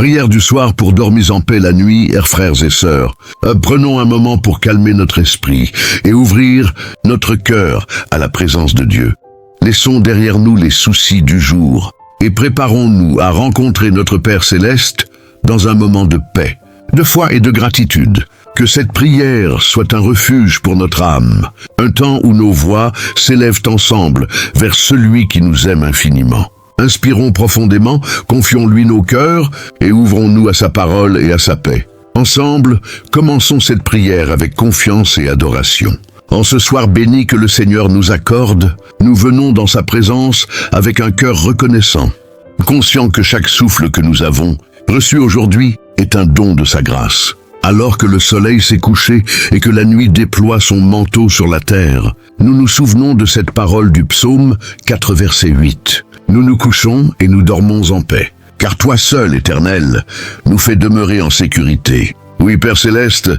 Prière du soir pour dormir en paix la nuit, frères et sœurs. Prenons un moment pour calmer notre esprit et ouvrir notre cœur à la présence de Dieu. Laissons derrière nous les soucis du jour et préparons-nous à rencontrer notre Père Céleste dans un moment de paix, de foi et de gratitude. Que cette prière soit un refuge pour notre âme, un temps où nos voix s'élèvent ensemble vers celui qui nous aime infiniment. Inspirons profondément, confions-lui nos cœurs et ouvrons-nous à sa parole et à sa paix. Ensemble, commençons cette prière avec confiance et adoration. En ce soir béni que le Seigneur nous accorde, nous venons dans sa présence avec un cœur reconnaissant, conscient que chaque souffle que nous avons reçu aujourd'hui est un don de sa grâce. Alors que le soleil s'est couché et que la nuit déploie son manteau sur la terre, nous nous souvenons de cette parole du psaume 4, verset 8. Nous nous couchons et nous dormons en paix, car toi seul, Éternel, nous fais demeurer en sécurité. Oui, Père Céleste,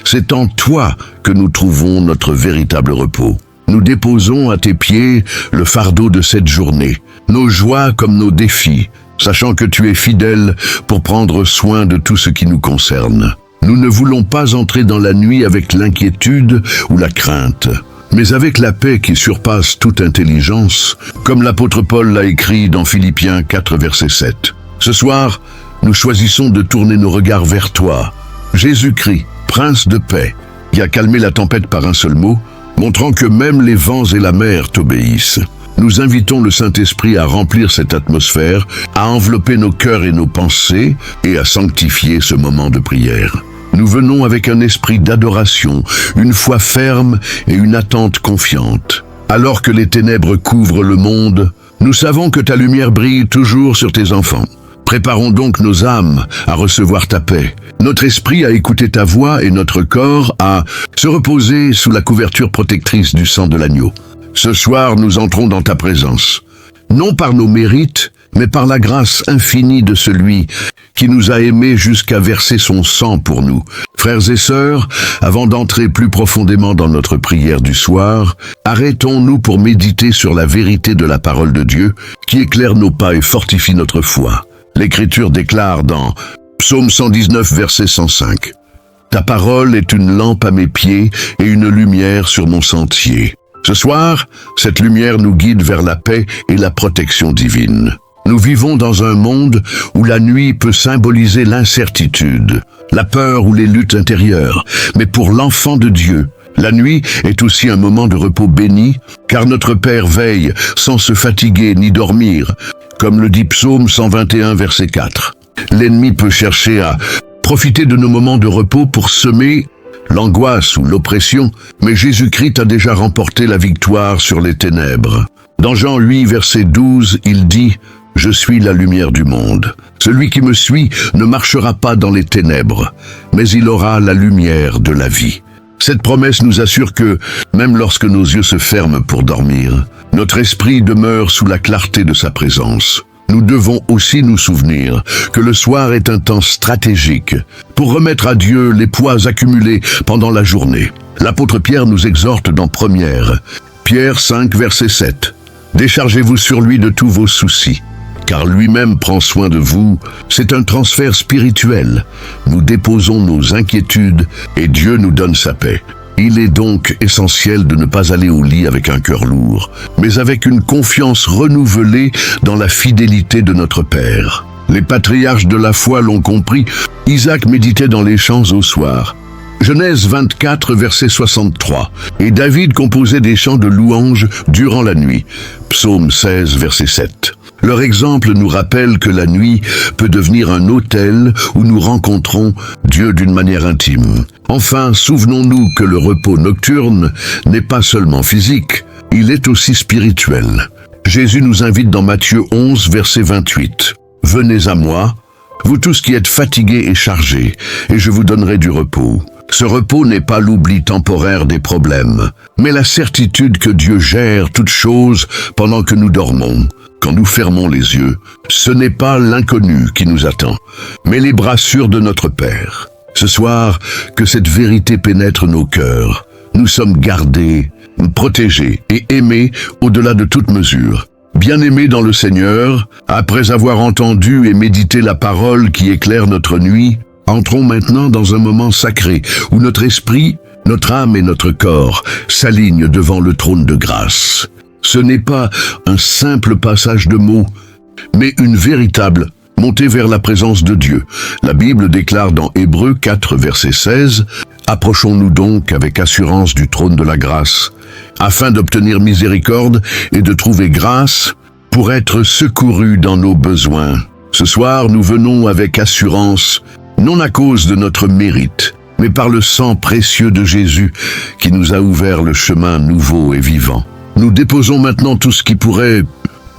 c'est en toi que nous trouvons notre véritable repos. Nous déposons à tes pieds le fardeau de cette journée, nos joies comme nos défis, sachant que tu es fidèle pour prendre soin de tout ce qui nous concerne. Nous ne voulons pas entrer dans la nuit avec l'inquiétude ou la crainte, mais avec la paix qui surpasse toute intelligence, comme l'apôtre Paul l'a écrit dans Philippiens 4, verset 7. Ce soir, nous choisissons de tourner nos regards vers toi, Jésus-Christ, Prince de paix, qui a calmé la tempête par un seul mot, montrant que même les vents et la mer t'obéissent. Nous invitons le Saint-Esprit à remplir cette atmosphère, à envelopper nos cœurs et nos pensées et à sanctifier ce moment de prière. Nous venons avec un esprit d'adoration, une foi ferme et une attente confiante. Alors que les ténèbres couvrent le monde, nous savons que ta lumière brille toujours sur tes enfants. Préparons donc nos âmes à recevoir ta paix, notre esprit à écouter ta voix et notre corps à se reposer sous la couverture protectrice du sang de l'agneau. Ce soir, nous entrons dans ta présence, non par nos mérites, mais par la grâce infinie de celui qui nous a aimés jusqu'à verser son sang pour nous. Frères et sœurs, avant d'entrer plus profondément dans notre prière du soir, arrêtons-nous pour méditer sur la vérité de la parole de Dieu qui éclaire nos pas et fortifie notre foi. L'Écriture déclare dans Psaume 119, verset 105, « Ta parole est une lampe à mes pieds et une lumière sur mon sentier. » Ce soir, cette lumière nous guide vers la paix et la protection divine. Nous vivons dans un monde où la nuit peut symboliser l'incertitude, la peur ou les luttes intérieures. Mais pour l'enfant de Dieu, la nuit est aussi un moment de repos béni, car notre Père veille sans se fatiguer ni dormir, comme le dit Psaume 121, verset 4. L'ennemi peut chercher à profiter de nos moments de repos pour semer l'angoisse ou l'oppression, mais Jésus-Christ a déjà remporté la victoire sur les ténèbres. Dans Jean 8, verset 12, il dit « Je suis la lumière du monde. Celui qui me suit ne marchera pas dans les ténèbres, mais il aura la lumière de la vie. » Cette promesse nous assure que, même lorsque nos yeux se ferment pour dormir, notre esprit demeure sous la clarté de sa présence. Nous devons aussi nous souvenir que le soir est un temps stratégique pour remettre à Dieu les poids accumulés pendant la journée. L'apôtre Pierre nous exhorte dans Pierre 5, verset 7. « Déchargez-vous sur lui de tous vos soucis, car lui-même prend soin de vous. » C'est un transfert spirituel. Nous déposons nos inquiétudes et Dieu nous donne sa paix. Il est donc essentiel de ne pas aller au lit avec un cœur lourd, mais avec une confiance renouvelée dans la fidélité de notre Père. Les patriarches de la foi l'ont compris. Isaac méditait dans les champs au soir. Genèse 24, verset 63. Et David composait des chants de louanges durant la nuit. Psaume 16, verset 7. Leur exemple nous rappelle que la nuit peut devenir un autel où nous rencontrons Dieu d'une manière intime. Enfin, souvenons-nous que le repos nocturne n'est pas seulement physique, il est aussi spirituel. Jésus nous invite dans Matthieu 11, verset 28. « Venez à moi, vous tous qui êtes fatigués et chargés, et je vous donnerai du repos. » Ce repos n'est pas l'oubli temporaire des problèmes, mais la certitude que Dieu gère toutes choses pendant que nous dormons. Quand nous fermons les yeux, ce n'est pas l'inconnu qui nous attend, mais les bras sûrs de notre Père. Ce soir, que cette vérité pénètre nos cœurs. Nous sommes gardés, protégés et aimés au-delà de toute mesure. Bien-aimés dans le Seigneur, après avoir entendu et médité la parole qui éclaire notre nuit, entrons maintenant dans un moment sacré où notre esprit, notre âme et notre corps s'alignent devant le trône de grâce. Ce n'est pas un simple passage de mots, mais une véritable montée vers la présence de Dieu. La Bible déclare dans Hébreux 4, verset 16, « Approchons-nous donc avec assurance du trône de la grâce, afin d'obtenir miséricorde et de trouver grâce pour être secourus dans nos besoins. » Ce soir, nous venons avec assurance, non à cause de notre mérite, mais par le sang précieux de Jésus qui nous a ouvert le chemin nouveau et vivant. Nous déposons maintenant tout ce qui pourrait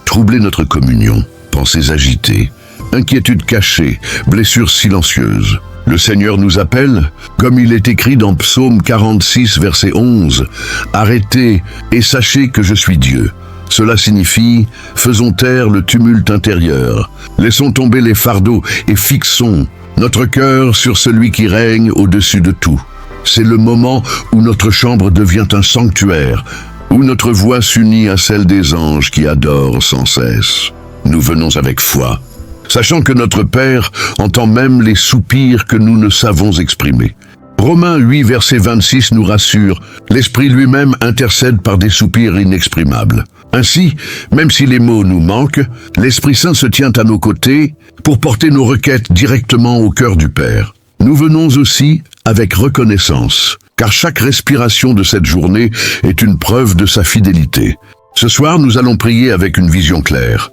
troubler notre communion. Pensées agitées, inquiétudes cachées, blessures silencieuses. Le Seigneur nous appelle, comme il est écrit dans Psaume 46, verset 11, « Arrêtez et sachez que je suis Dieu ». Cela signifie « Faisons taire le tumulte intérieur, laissons tomber les fardeaux et fixons notre cœur sur celui qui règne au-dessus de tout ». C'est le moment où notre chambre devient un sanctuaire, où notre voix s'unit à celle des anges qui adorent sans cesse. Nous venons avec foi, sachant que notre Père entend même les soupirs que nous ne savons exprimer. Romains 8, verset 26 nous rassure, l'Esprit lui-même intercède par des soupirs inexprimables. Ainsi, même si les mots nous manquent, l'Esprit Saint se tient à nos côtés pour porter nos requêtes directement au cœur du Père. Nous venons aussi avec reconnaissance, car chaque respiration de cette journée est une preuve de sa fidélité. Ce soir, nous allons prier avec une vision claire.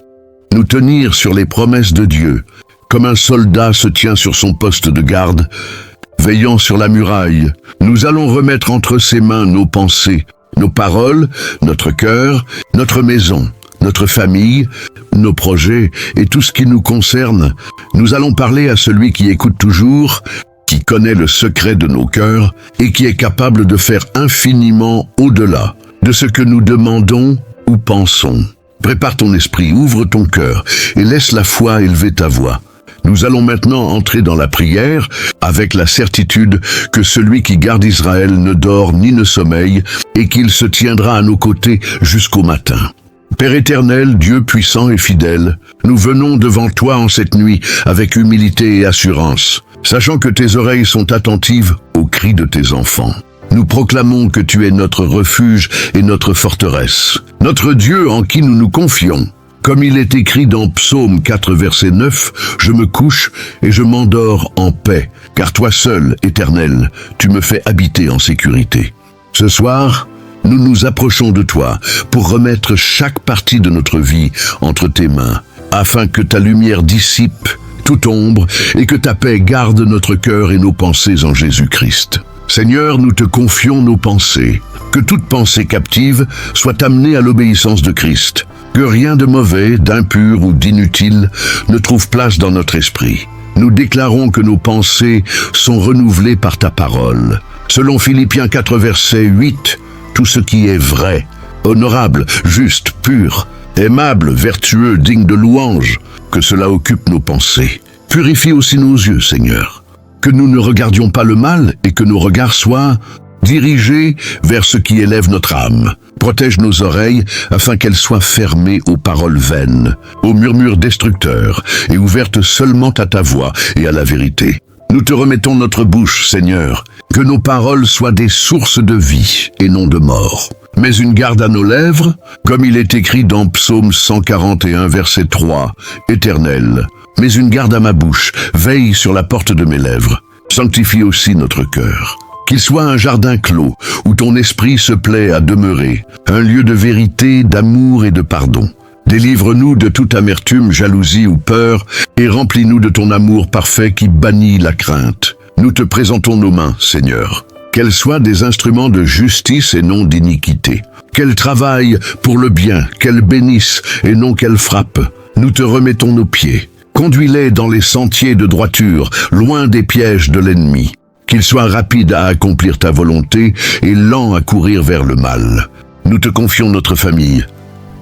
Nous tenir sur les promesses de Dieu, comme un soldat se tient sur son poste de garde, veillant sur la muraille. Nous allons remettre entre ses mains nos pensées, nos paroles, notre cœur, notre maison, notre famille, nos projets et tout ce qui nous concerne. Nous allons parler à celui qui écoute toujours, qui connaît le secret de nos cœurs et qui est capable de faire infiniment au-delà de ce que nous demandons ou pensons. Prépare ton esprit, ouvre ton cœur et laisse la foi élever ta voix. Nous allons maintenant entrer dans la prière avec la certitude que celui qui garde Israël ne dort ni ne sommeille et qu'il se tiendra à nos côtés jusqu'au matin. Père éternel, Dieu puissant et fidèle, nous venons devant toi en cette nuit avec humilité et assurance, sachant que tes oreilles sont attentives aux cris de tes enfants. Nous proclamons que tu es notre refuge et notre forteresse, notre Dieu en qui nous nous confions. Comme il est écrit dans Psaume 4, verset 9, « Je me couche et je m'endors en paix, car toi seul, Éternel, tu me fais habiter en sécurité. » Ce soir, nous nous approchons de toi pour remettre chaque partie de notre vie entre tes mains, afin que ta lumière dissipe toute ombre et que ta paix garde notre cœur et nos pensées en Jésus-Christ. Seigneur, nous te confions nos pensées. Que toute pensée captive soit amenée à l'obéissance de Christ. Que rien de mauvais, d'impur ou d'inutile ne trouve place dans notre esprit. Nous déclarons que nos pensées sont renouvelées par ta parole. Selon Philippiens 4, verset 8, tout ce qui est vrai, honorable, juste, pur, aimable, vertueux, digne de louange, que cela occupe nos pensées. Purifie aussi nos yeux, Seigneur. Que nous ne regardions pas le mal et que nos regards soient dirigés vers ce qui élève notre âme. Protège nos oreilles afin qu'elles soient fermées aux paroles vaines, aux murmures destructeurs et ouvertes seulement à ta voix et à la vérité. Nous te remettons notre bouche, Seigneur, que nos paroles soient des sources de vie et non de mort. Mais une garde à nos lèvres, comme il est écrit dans Psaume 141, verset 3, « Éternel, mais une garde à ma bouche, veille sur la porte de mes lèvres. Sanctifie aussi notre cœur. Qu'il soit un jardin clos, où ton esprit se plaît à demeurer, un lieu de vérité, d'amour et de pardon. Délivre-nous de toute amertume, jalousie ou peur, et remplis-nous de ton amour parfait qui bannit la crainte. Nous te présentons nos mains, Seigneur. Qu'elles soient des instruments de justice et non d'iniquité. Qu'elles travaillent pour le bien, qu'elles bénissent et non qu'elles frappent. Nous te remettons nos pieds. Conduis-les dans les sentiers de droiture, loin des pièges de l'ennemi. Qu'ils soient rapides à accomplir ta volonté et lents à courir vers le mal. Nous te confions notre famille,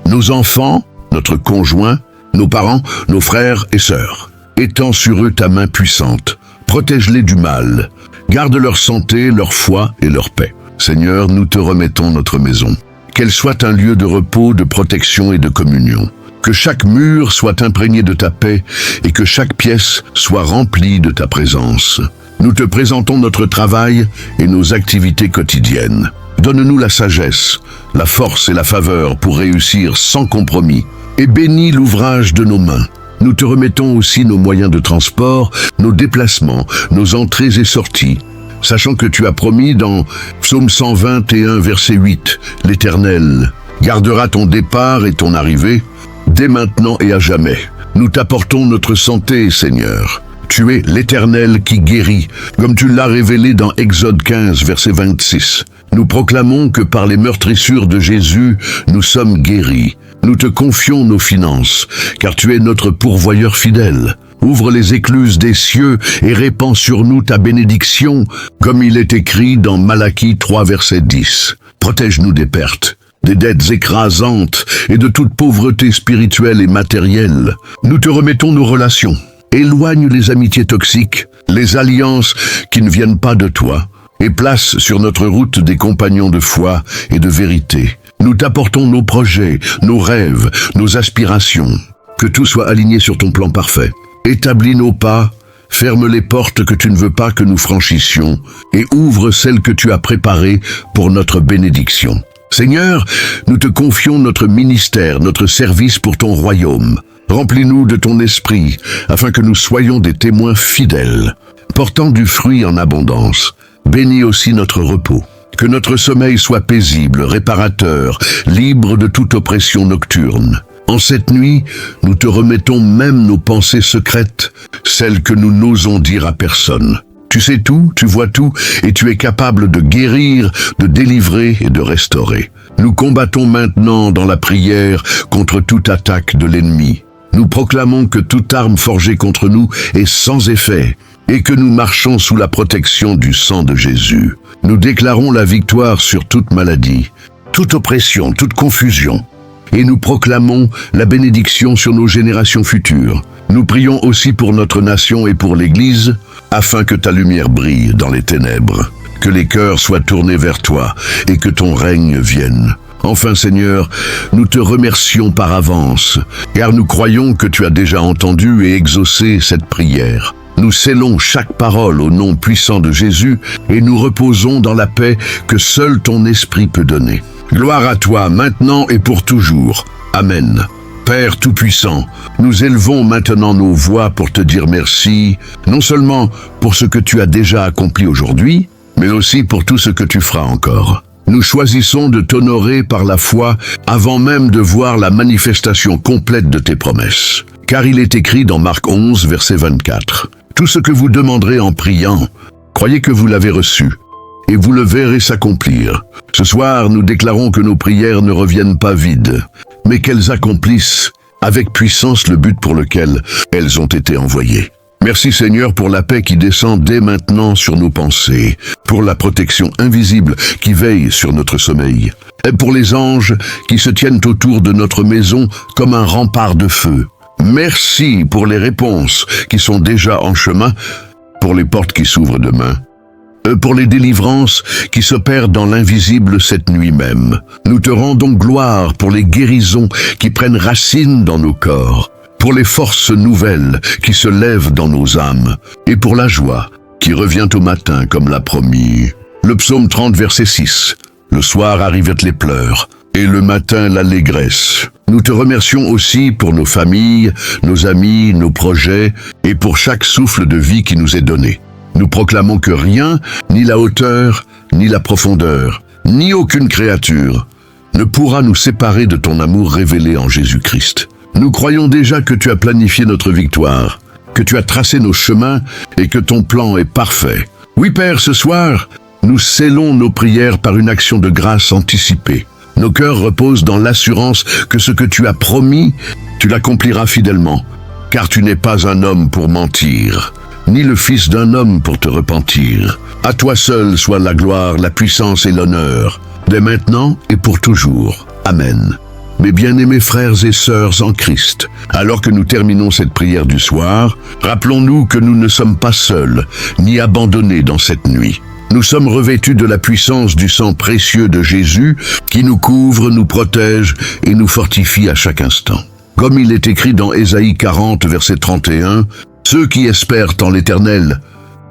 nos enfants, notre conjoint, nos parents, nos frères et sœurs. Étends sur eux ta main puissante. Protège-les du mal. Garde leur santé, leur foi et leur paix. Seigneur, nous te remettons notre maison. qu'elle soit un lieu de repos, de protection et de communion. Que chaque mur soit imprégné de ta paix et que chaque pièce soit remplie de ta présence. Nous te présentons notre travail et nos activités quotidiennes. Donne-nous la sagesse, la force et la faveur pour réussir sans compromis. Et bénis l'ouvrage de nos mains. Nous te remettons aussi nos moyens de transport, nos déplacements, nos entrées et sorties, sachant que tu as promis dans Psaume 121, verset 8, l'Éternel gardera ton départ et ton arrivée, dès maintenant et à jamais. Nous t'apportons notre santé, Seigneur. Tu es l'Éternel qui guérit, comme tu l'as révélé dans Exode 15, verset 26. Nous proclamons que par les meurtrissures de Jésus, nous sommes guéris. Nous te confions nos finances, car tu es notre pourvoyeur fidèle. Ouvre les écluses des cieux et répands sur nous ta bénédiction, comme il est écrit dans Malachie 3, verset 10. Protège-nous des pertes, des dettes écrasantes et de toute pauvreté spirituelle et matérielle. Nous te remettons nos relations. Éloigne les amitiés toxiques, les alliances qui ne viennent pas de toi, et place sur notre route des compagnons de foi et de vérité. Nous t'apportons nos projets, nos rêves, nos aspirations. Que tout soit aligné sur ton plan parfait. Établis nos pas, ferme les portes que tu ne veux pas que nous franchissions, et ouvre celles que tu as préparées pour notre bénédiction. Seigneur, nous te confions notre ministère, notre service pour ton royaume. Remplis-nous de ton esprit, afin que nous soyons des témoins fidèles, portant du fruit en abondance. Bénis aussi notre repos. Que notre sommeil soit paisible, réparateur, libre de toute oppression nocturne. En cette nuit, nous te remettons même nos pensées secrètes, celles que nous n'osons dire à personne. Tu sais tout, tu vois tout, et tu es capable de guérir, de délivrer et de restaurer. Nous combattons maintenant dans la prière contre toute attaque de l'ennemi. Nous proclamons que toute arme forgée contre nous est sans effet, et que nous marchons sous la protection du sang de Jésus. Nous déclarons la victoire sur toute maladie, toute oppression, toute confusion. Et nous proclamons la bénédiction sur nos générations futures. Nous prions aussi pour notre nation et pour l'Église, afin que ta lumière brille dans les ténèbres, que les cœurs soient tournés vers toi et que ton règne vienne. Enfin, Seigneur, nous te remercions par avance, car nous croyons que tu as déjà entendu et exaucé cette prière. Nous scellons chaque parole au nom puissant de Jésus et nous reposons dans la paix que seul ton esprit peut donner. Gloire à toi, maintenant et pour toujours. Amen. Père Tout-Puissant, nous élevons maintenant nos voix pour te dire merci, non seulement pour ce que tu as déjà accompli aujourd'hui, mais aussi pour tout ce que tu feras encore. Nous choisissons de t'honorer par la foi avant même de voir la manifestation complète de tes promesses. Car il est écrit dans Marc 11, verset 24, « Tout ce que vous demanderez en priant, croyez que vous l'avez reçu, et vous le verrez s'accomplir. » Ce soir, nous déclarons que nos prières ne reviennent pas vides, mais qu'elles accomplissent avec puissance le but pour lequel elles ont été envoyées. Merci Seigneur pour la paix qui descend dès maintenant sur nos pensées, pour la protection invisible qui veille sur notre sommeil, et pour les anges qui se tiennent autour de notre maison comme un rempart de feu. Merci pour les réponses qui sont déjà en chemin, pour les portes qui s'ouvrent demain, pour les délivrances qui s'opèrent dans l'invisible cette nuit même. Nous te rendons gloire pour les guérisons qui prennent racine dans nos corps, pour les forces nouvelles qui se lèvent dans nos âmes, et pour la joie qui revient au matin comme l'a promis. Le psaume 30, verset 6. Le soir arrivent les pleurs, et le matin l'allégresse. Nous te remercions aussi pour nos familles, nos amis, nos projets, et pour chaque souffle de vie qui nous est donné. Nous proclamons que rien, ni la hauteur, ni la profondeur, ni aucune créature, ne pourra nous séparer de ton amour révélé en Jésus-Christ. Nous croyons déjà que tu as planifié notre victoire, que tu as tracé nos chemins et que ton plan est parfait. Oui, Père, ce soir, nous scellons nos prières par une action de grâce anticipée. Nos cœurs reposent dans l'assurance que ce que tu as promis, tu l'accompliras fidèlement, car tu n'es pas un homme pour mentir, ni le fils d'un homme pour te repentir. À toi seul soit la gloire, la puissance et l'honneur, dès maintenant et pour toujours. Amen. Mes bien-aimés frères et sœurs en Christ, alors que nous terminons cette prière du soir, rappelons-nous que nous ne sommes pas seuls, ni abandonnés dans cette nuit. Nous sommes revêtus de la puissance du sang précieux de Jésus qui nous couvre, nous protège et nous fortifie à chaque instant. Comme il est écrit dans Ésaïe 40, verset 31, « Ceux qui espèrent en l'Éternel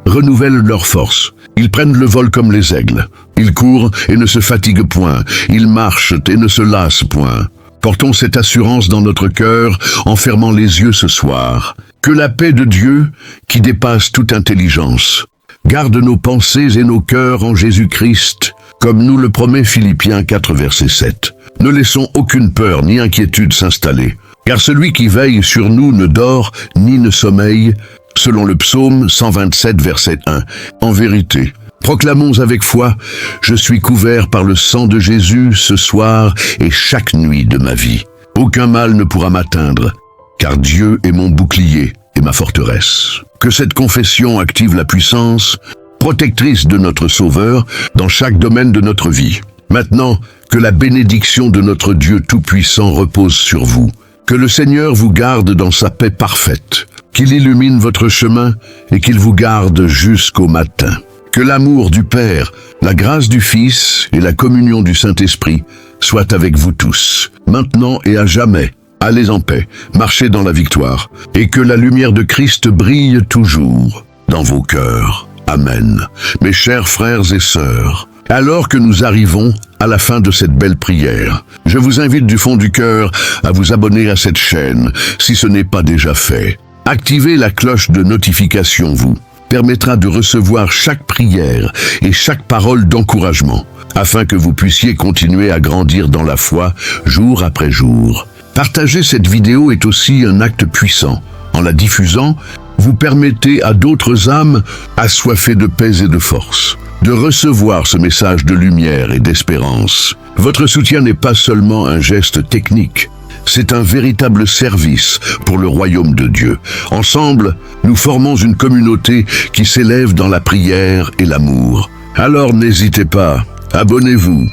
renouvellent leur force. Ils prennent le vol comme les aigles. Ils courent et ne se fatiguent point. Ils marchent et ne se lassent point. » Portons cette assurance dans notre cœur en fermant les yeux ce soir. Que la paix de Dieu, qui dépasse toute intelligence, garde nos pensées et nos cœurs en Jésus-Christ, comme nous le promet Philippiens 4, verset 7. Ne laissons aucune peur ni inquiétude s'installer, car celui qui veille sur nous ne dort ni ne sommeille, selon le psaume 127, verset 1. En vérité, proclamons avec foi, je suis couvert par le sang de Jésus ce soir et chaque nuit de ma vie. Aucun mal ne pourra m'atteindre, car Dieu est mon bouclier et ma forteresse. Que cette confession active la puissance protectrice de notre Sauveur dans chaque domaine de notre vie. Maintenant, que la bénédiction de notre Dieu Tout-Puissant repose sur vous. Que le Seigneur vous garde dans sa paix parfaite, qu'il illumine votre chemin et qu'il vous garde jusqu'au matin. Que l'amour du Père, la grâce du Fils et la communion du Saint-Esprit soient avec vous tous, maintenant et à jamais. Allez en paix, marchez dans la victoire, et que la lumière de Christ brille toujours dans vos cœurs. Amen. Mes chers frères et sœurs, alors que nous arrivons à la fin de cette belle prière, je vous invite du fond du cœur à vous abonner à cette chaîne, si ce n'est pas déjà fait. Activez la cloche de notification, vous permettra de recevoir chaque prière et chaque parole d'encouragement, afin que vous puissiez continuer à grandir dans la foi jour après jour. Partager cette vidéo est aussi un acte puissant. En la diffusant, vous permettez à d'autres âmes assoiffées de paix et de force de recevoir ce message de lumière et d'espérance. Votre soutien n'est pas seulement un geste technique, c'est un véritable service pour le royaume de Dieu. Ensemble, nous formons une communauté qui s'élève dans la prière et l'amour. Alors n'hésitez pas, abonnez-vous,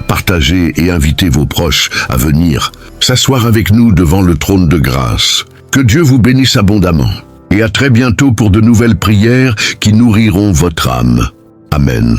partagez et invitez vos proches à venir s'asseoir avec nous devant le trône de grâce. Que Dieu vous bénisse abondamment. Et à très bientôt pour de nouvelles prières qui nourriront votre âme. Amen.